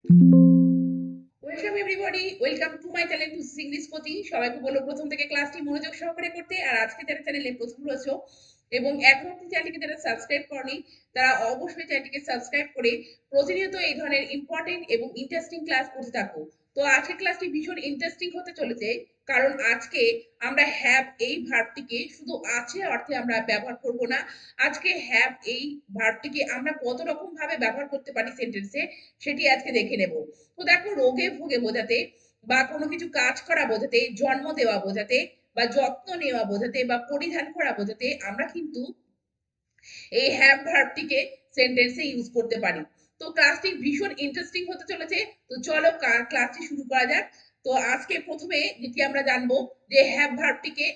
Welcome everybody, welcome to my channel to English coaching. সবাইকে বলবো প্রথম থেকে ক্লাসটি মনোযোগ সহকারে করতে। আর আজকে যারা চ্যানেলে প্রথম রয়েছে এবং এখনো অব্দি চ্যানেলটিকে যারা সাবস্ক্রাইব করনি, তারা অবশ্যই চ্যানেলটিকে সাবস্ক্রাইব করে প্রতিনিয়ত এই ধরনের ইম্পর্টেন্ট এবং ইন্টারেস্টিং ক্লাস করতে থাকো। তো আজকের ক্লাসটি ভীষণ ইন্টারেস্টিং হতে চলেছে, কারণ আজকে আমরা হ্যাভ এই ভার্বটিকে শুধু আছে অর্থে আমরা ব্যবহার করব না। আজকে হ্যাভ এই ভার্বটিকে আমরা কত রকম ভাবে ব্যবহার করতে পারি সেন্টেন্সে, সেটি আজকে দেখে নেব। তো দেখো, রোগে ভোগে বোঝাতে বা কোনো কিছু কাজ করা বোঝাতে, জন্ম দেওয়া বোঝাতে বা যত্ন নেওয়া বোঝাতে বা পরিধান করা বোঝাতে আমরা কিন্তু এই হ্যাভ ভার্বটিকে সেন্টেন্সে ইউজ করতে পারি। তো ক্লাসটি ভীষণ ইন্টারেস্টিং হতে চলেছে। তো চলো ক্লাসটি শুরু করা যাক। তো আজকে প্রথমে যেটি আমরা জানবো যে হ্যাভ ভার্বটিকে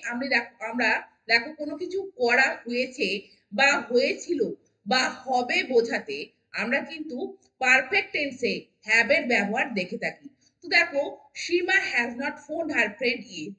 আমরা দেখো কোনো কিছু করা হয়েছে বা হয়েছিল বা হবে বোঝাতে আমরা কিন্তু পারফেক্ট টেন্সে হ্যাভ এর ব্যবহার দেখে থাকি। তো দেখো, Seema has not phone her friend yet.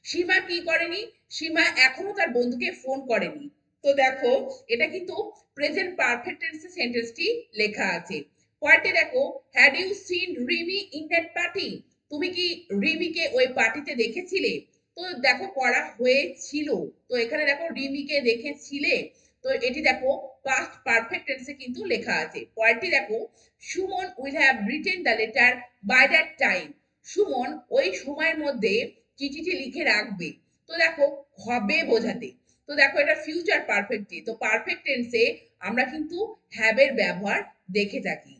Seema কি করেনি? সীমা এখনো তার বন্ধুকে ফোন করেনি। তো দেখো, এটা কিন্তু প্রেজেন্ট পারফেক্ট টেন্সে সেন্টেন্সটি লেখা আছে। পরেরটি দেখো, had you seen Rimi in that party? তুমি কি রিমিকে ওই পার্টিতে দেখেছিলে? তো দেখো, করা হয়েছিল। তো এখানে দেখো রিমিকে দেখেছিলে। তো এটি দেখো পাস্ট পারফেক্ট টেন্সে কিন্তু লেখা আছে। পরেরটি দেখো, Suman will have written the letter by that time. Suman ওই সময়ের মধ্যে চিঠিটি লিখে রাখবে। তো দেখো, হবে বোঝাতে। তো দেখো, এটা ফিউচার পারফেক্ট। তো পারফেক্ট টেন্সে আমরা কিন্তু হ্যাভ এর ব্যবহার দেখে থাকি।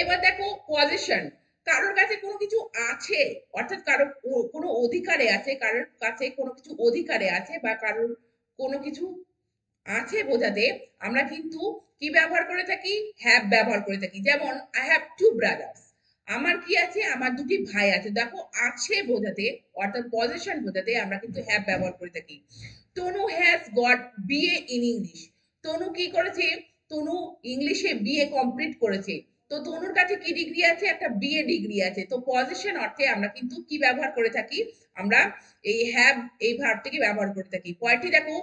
এবার দেখো পজিশন। কারোর কাছে কোনো কিছু আছে, অর্থাৎ কারো কোনো অধিকারে আছে, কারোর কাছে কোনো কিছু অধিকারে আছে বা কারোর কোনো কিছু আছে বোঝাতে আমরা কিন্তু কি ব্যবহার করে থাকি? হ্যাভ ব্যবহার করে থাকি। যেমন আই হ্যাভ টু ব্রাদার্স। আমার কি আছে? আমার দুটি ভাই আছে। দেখো, আছে বোঝাতে অর্থাৎ পজিশন বোঝাতে আমরা কিন্তু হ্যাভ ব্যবহার করে থাকি। Tanu has got BA in English. Tanu কি করেছে? তনু ইংলিশে বিএ কমপ্লিট করেছে। তো তনুর কাছে কি ডিগ্রি আছে? একটা বিএ ডিগ্রি আছে। তো পজিশন অর্থে আমরা কিন্তু কি ব্যবহার করে থাকি? আমরা এই হ্যাভ এই ভার্বটিকে ব্যবহার করে থাকি। পরেরটি দেখো,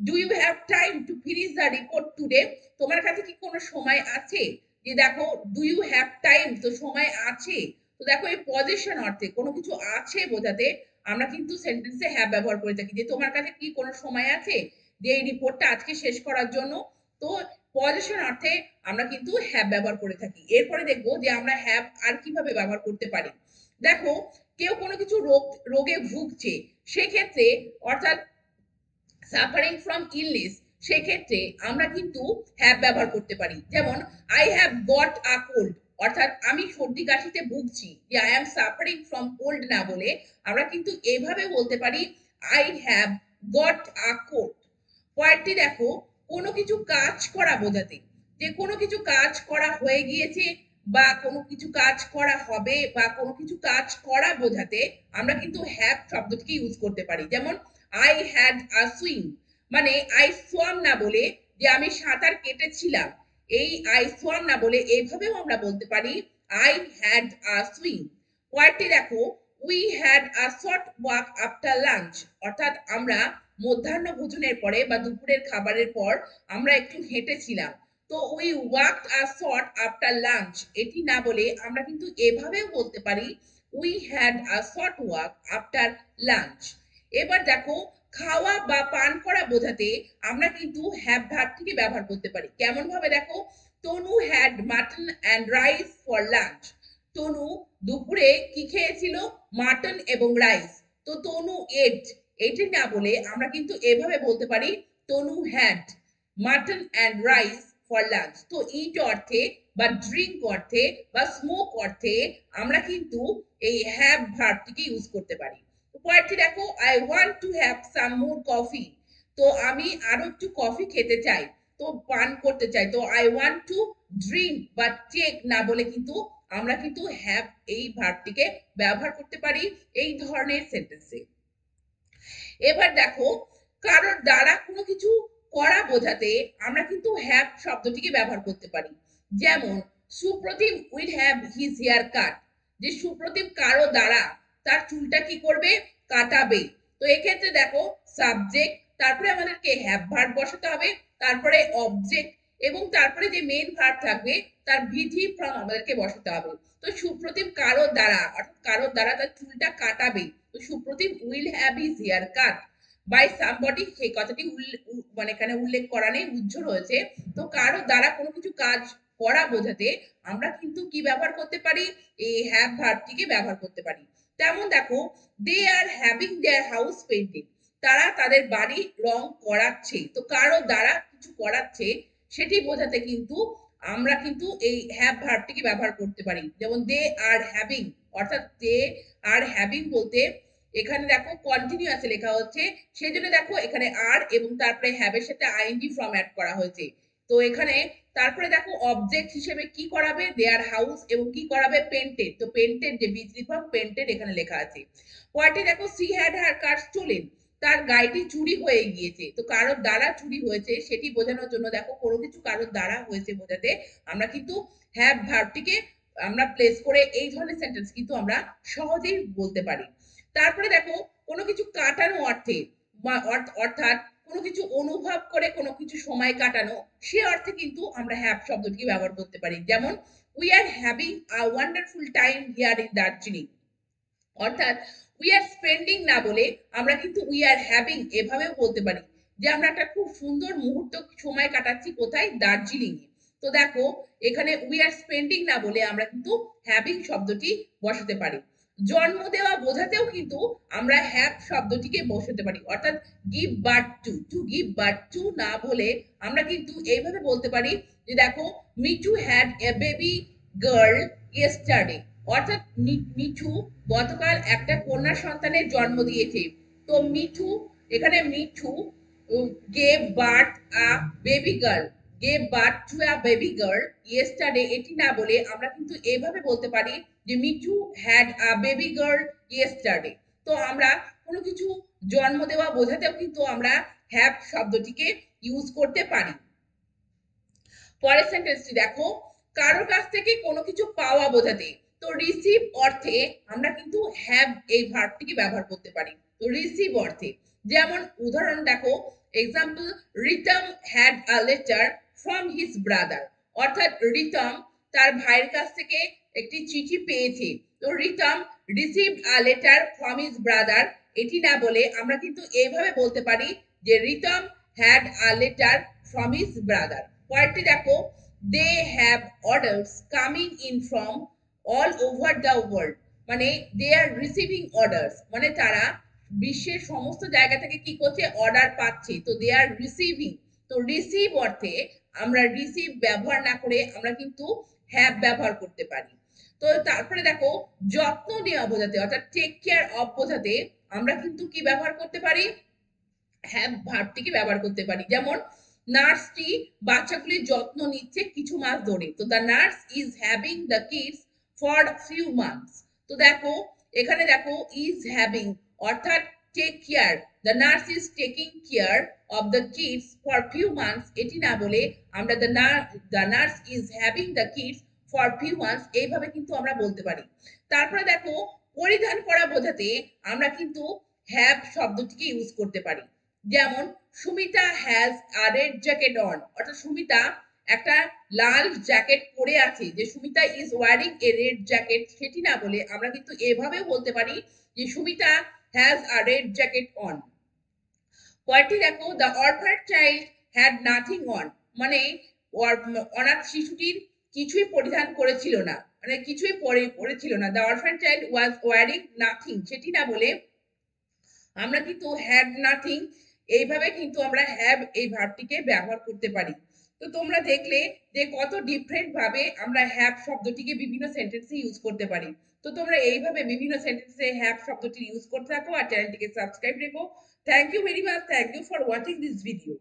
do you have time to finish the report today? তোমার কাছে কি কোনো সময় আছে? যে দেখো, ডু ইউ হ্যাভ টাইম, তো সময় আছে। তো দেখো, এই পজিশন অর্থে কোনো কিছু আছে বোঝাতে আমরা কিন্তু সেন্টেন্সে হ্যাভ ব্যবহার করে থাকি, যে তোমার কাছে কি কোনো সময় আছে যে এই রিপোর্টটা আজকে শেষ করার জন্য। তো পজিশন অর্থে আমরা কিন্তু হ্যাভ ব্যবহার করে থাকি। এরপরে দেখবো যে আমরা হ্যাভ আর কিভাবে ব্যবহার করতে পারি। দেখো, কেউ কোনো কিছু রোগে ভুগছে, সেক্ষেত্রে অর্থাৎ সাফারিং ফ্রম ইলনেস, সেক্ষেত্রে আমরা কিন্তু হ্যাভ ব্যবহার করতে পারি। যেমন I have got a cold, অর্থাৎ আমি সর্দি কাশিতে ভুগছি। যে I am suffering from cold না বলে আমরা কিন্তু এভাবে বলতে পারি I have got a cold. পরেরটি দেখো, কোনো কিছু কাজ করা বোঝাতে, যে কোনো কিছু কাজ করা হয়ে গিয়েছে বা কোনো কিছু কাজ করা হবে বা কোনো কিছু কাজ করা বোঝাতে আমরা কিন্তু হ্যাভ শব্দটিকে ইউজ করতে পারি। যেমন আই হ্যাড আ সুইম, মানে আই সোয়াম না বলে যে আমি সাঁতার কেটেছিলাম, এই আই সোয়াম না বলে এইভাবেও আমরা বলতে পারি আই হ্যাড আ সুইম। পরেরটি দেখো, we had a short walk after lunch, অর্থাৎ আমরা মধ্যাহ্ন ভোজনের পরে বা দুপুরের খাবারের পর আমরা একটু হেঁটেছিলাম। তো we walked a short after lunch, এটি না বলে আমরা কিন্তু এভাবেও বলতে পারি we had a short walk after lunch. এবার দেখো, খাওয়া বা পান করা বোঝাতে আমরা কিন্তু হ্যাভ ভার্বটিকে ব্যবহার করতে পারি। কেমন ভাবে দেখো, Tanu had mutton and rice for lunch. Tanu দুপুরে কি খেয়েছিল? মাটন এবং রাইস। তো তনু এট, এটি না বলে আমরা কিন্তু এভাবে বলতে পারি Tanu had mutton and rice for lunch. তো ইট অর্থে বা ড্রিঙ্ক অর্থে বা স্মোক অর্থে আমরা কিন্তু এই হ্যাভ ভার্বটিকে ইউজ করতে পারি। পরেরটি দেখো, I want to have some more coffee. তো আমি আরো একটু কফি খেতে চাই, তো পান করতে চাই। তো আই ওয়ান্ট টু ড্রিঙ্ক বা টেক না বলে কিন্তু আমরা কিন্তু হ্যাভ এই ভার্বটিকে ব্যবহার করতে পারি এই ধরনের সেন্টেন্সে। এবার দেখো, কারোর দ্বারা কোনো কিছু করা বোঝাতে আমরা কিন্তু হ্যাভ শব্দটিকে ব্যবহার করতে পারি। যেমন Supratim will have his hair cut, যে সুপ্রতিম কারো দ্বারা তার চুলটা কি করবে? কাটাবে। তো এক্ষেত্রে দেখো, সাবজেক্ট, তারপরে আমাদেরকে হ্যাভ ভার্ব বসাতে হবে, তারপরে অবজেক্ট এবং তারপরে যে মেন ভার্ব থাকবে তার ভিটি ফ্রম আমাদেরকে বসাতে হবে। তো সুপ্রতিম কারো দ্বারা, অর্থাৎ কারো দ্বারা তার চুলটা কাটাবে। তো Supratim will have his hair cut by somebody, সেই কথাটি মানে এখানে উল্লেখ করা নেই, উজ্জ্ব রয়েছে। তো কারো দ্বারা কোনো কিছু কাজ করা বোঝাতে আমরা কিন্তু কি ব্যবহার করতে পারি, এই হ্যাভ ভার্বটিকে ব্যবহার করতে পারি। তেমন দেখো, they are having their house painted, তারা তাদের বাড়ি রং করাচ্ছে। তো কারো দ্বারা কিছু করাচ্ছে সেটি বোঝাতে কিন্তু আমরা কিন্তু এই হ্যাভ ভার্বটিকে ব্যবহার করতে পারি। যেমন দে আর হ্যাভিং, অর্থাৎ দে আর হ্যাভিং বলতে এখানে দেখো কন্টিনিউয়াসে লেখা হচ্ছে, সেই জন্য দেখো এখানে আর এবং তারপরে হ্যাভের সাথে আইএনজি ফর্ম অ্যাড করা হয়েছে। তো এখানে তারপরে দেখো অবজেক্ট হিসেবে কি করাবে, দেয়ার হাউস, এবং কি করাবে, পেন্টেড। তো পেন্টেড যে বিজলি ফর্ম পেন্টেড এখানে লেখা আছে। পরেরটি দেখো, she had her car stolen, তার গাড়িটি চুরি হয়ে গিয়েছে। তো কারোর দ্বারা চুরি হয়েছে সেটি বোঝানোর জন্য দেখো কোনো কিছু কারোর দ্বারা হয়েছে বোঝাতে আমরা কিন্তু হ্যাভ ভার্বটিকে আমরা প্লেস করে এই ধরনের সেন্টেন্স কিন্তু আমরা সহজেই বলতে পারি। তারপরে দেখো কোনো কিছু কাটানো অর্থে, অর্থাৎ কোনো কিছু অনুভব করে কোনো কিছু সময় কাটানো, সে অর্থে কিন্তু আমরা হ্যাভ শব্দটিকে ব্যবহার করতে পারি। যেমন we are having a wonderful time here in Darjeeling, অর্থাৎ উই আর স্পেন্ডিং না বলে আমরা কিন্তু উই আর হ্যাভিং এভাবেও বলতে পারি যে আমরা একটা খুব সুন্দর মুহূর্ত সময় কাটাচ্ছি কোথায়, দার্জিলিং এ। তো দেখো এখানে উই আর স্পেন্ডিং না বলে আমরা কিন্তু হ্যাভিং শব্দটি বসাতে পারি। জন্ম দেওয়া বোঝাতেও কিন্তু আমরা হ্যাভ শব্দটিকে বসাতে পারি, অর্থাৎ give birth two, to give birth two না বলে আমরা কিন্তু এইভাবে বলতে পারি যে দেখো Mithu had a baby girl yesterday, অর্থাৎ মিঠু গতকাল একটা কন্যা সন্তানের জন্ম দিয়েছে। তো মিঠু, এখানে Mithu gave birth a baby girl, gave birth to a baby girl yesterday, এটি না বলে আমরা কিন্তু এভাবে বলতে পারি যে Mithu had a baby girl yesterday. তো আমরা কোনো কিছু জন্ম দেওয়া বোঝাতেও কিন্তু আমরা হ্যাভ শব্দটিকে ইউজ করতে পারি। পরের সেন্টেন্সটি দেখো, কারোর কাছ থেকে কোনো কিছু পাওয়া বোঝাতে, তো রিসিভ অর্থে আমরা কিন্তু হ্যাভ এই ভার্বটিকে ব্যবহার করতে পারি। তো রিসিভ অর্থে, যেমন উদাহরণ দেখো, example, Ritam had a letter from his brother, অর্থাৎ রিতম তার ভাইয়ের কাছ থেকে একটি চিঠি পেয়েছে। তো Ritam received a letter from his brother, এটি না বলে আমরা কিন্তু এইভাবে বলতে পারি যে Ritam had a letter from his brother. পরেরটি দেখো, they have orders coming in from all over the world, মানে দে আর রিসিভিং অর্ডার্স, মানে তারা বিশ্বের সমস্ত জায়গা থেকে কি করছে, অর্ডার পাচ্ছে। তো দে আর রিসিভিং, তো রিসিভ অর্থে আমরা রিসিভ ব্যবহার না করে আমরা কিন্তু হ্যাভ ব্যবহার করতে পারি। তো তারপরে দেখো যত্ন নেওয়া বোঝাতে, অর্থাৎ টেক কেয়ার অফ বোঝাতে আমরা কিন্তু কি ব্যবহার করতে পারি, হ্যাভ ভার্বটিকে ব্যবহার করতে পারি। যেমন নার্সটি বাচ্চাগুলির যত্ন নিচ্ছে কিছু মাস ধরে। তো the nurse is having the kids for few months. তো দেখো এখানে দেখো ইজ হ্যাভিং, অর্থাৎ take care, the nurse is taking care of the kids for few months, এটি না বলে আমরা the nurse is having the kids for few months এইভাবে কিন্তু আমরা বলতে পারি। তারপরে দেখো পরিধান করা বোঝাতে আমরা কিন্তু হ্যাভ শব্দটিকে ইউজ করতে পারি। যেমন Sumita has a red jacket on, অর্থাৎ সুমিতা একটা লাল জ্যাকেট পরে আছে। যে Sumita is wearing a red jacket সেটি না বলে আমরা কিন্তু এভাবেও বলতে পারি যে Sumita has a red jacket on. পরেরটি দেখো, the orphan child had nothing on, মানে অনাথ শিশুটির কিছুই পরিধান করেছিল না, মানে কিছুই পরেছিল না। The orphan child was wearing nothing, সেটি না বলে আমরা কিন্তু হ্যাড নাথিং এইভাবে কিন্তু আমরা হ্যাভ এই ভার্বটিকে ব্যবহার করতে পারি। তো তোমরা দেখলে যে কত ডিফারেন্ট ভাবে আমরা হ্যাভ শব্দটিকে বিভিন্ন সেন্টেন্সে ইউজ করতে পারি। তো তোমরা এইভাবে বিভিন্ন সেন্টেন্সে হ্যাভ শব্দটি ইউজ করতে থাকো আর চ্যানেলটিকে সাবস্ক্রাইব রেখো। Thank you very much, thank you for watching this video.